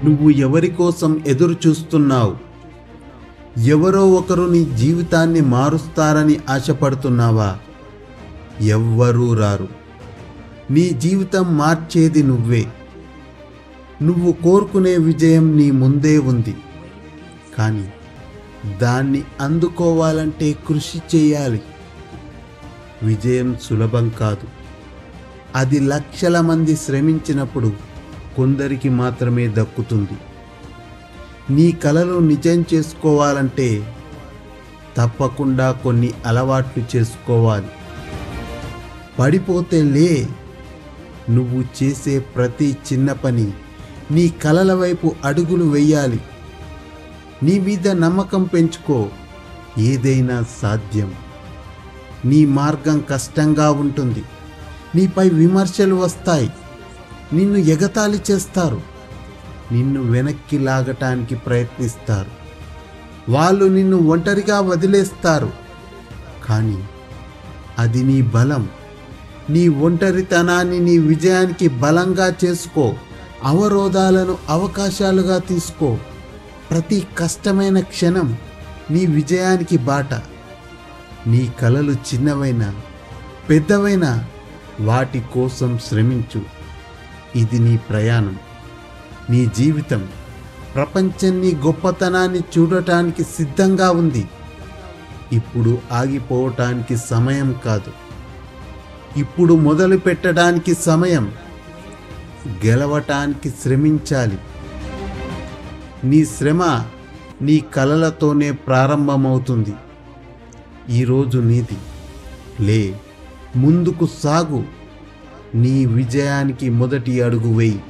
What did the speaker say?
నువ్వు ఎవరి కోసం ఎదురు చూస్తున్నావు? ఎవరో ఒకరు నీ జీవితాన్ని మారుస్తారని ఆశపడుతున్నావా? ఎవ్వరూ రారు. నీ జీవితం మార్చేది నువ్వే. నువ్వు కోరుకునే విజయం నీ ముందే ఉంది, కానీ దాన్ని అందుకోవాలంటే కృషి చేయాలి. విజయం సులభం కాదు. అది లక్షల మంది శ్రమించినప్పుడు కొందరికి మాత్రమే దక్కుతుంది. నీ కలలు నిజం చేసుకోవాలంటే తప్పకుండా కొన్ని అలవాట్లు చేసుకోవాలి. పడిపోతే లే. నువ్వు చేసే ప్రతి చిన్న పని నీ కలల వైపు అడుగులు వేయాలి. నీ మీద నమ్మకం పెంచుకో. ఏదైనా సాధ్యం. నీ మార్గం కష్టంగా ఉంటుంది. నీపై విమర్శలు వస్తాయి. నిన్ను ఎగతాళి చేస్తారు. నిన్ను వెనక్కి లాగటానికి ప్రయత్నిస్తారు. వాళ్ళు నిన్ను ఒంటరిగా వదిలేస్తారు. కానీ అది నీ బలం. నీ ఒంటరితనాన్ని నీ విజయానికి బలంగా చేసుకో. అవరోధాలను అవకాశాలుగా తీసుకో. ప్రతి కష్టమైన క్షణం నీ విజయానికి బాట. నీ కలలు చిన్నవైనా పెద్దవైనా వాటి కోసం శ్రమించు. ఇది నీ ప్రయాణం, నీ జీవితం. ప్రపంచం నీ గొప్పతనాన్ని చూడటానికి సిద్ధంగా ఉంది. ఇప్పుడు ఆగిపోవటానికి సమయం కాదు. ఇప్పుడు మొదలు పెట్టడానికి సమయం. గెలవటానికి శ్రమించాలి. నీ శ్రమ నీ కలలతోనే ప్రారంభమవుతుంది. ఈరోజు నీది. లే, ముందుకు సాగు. నీ విజయానికి మొదటి అడుగు వేయి.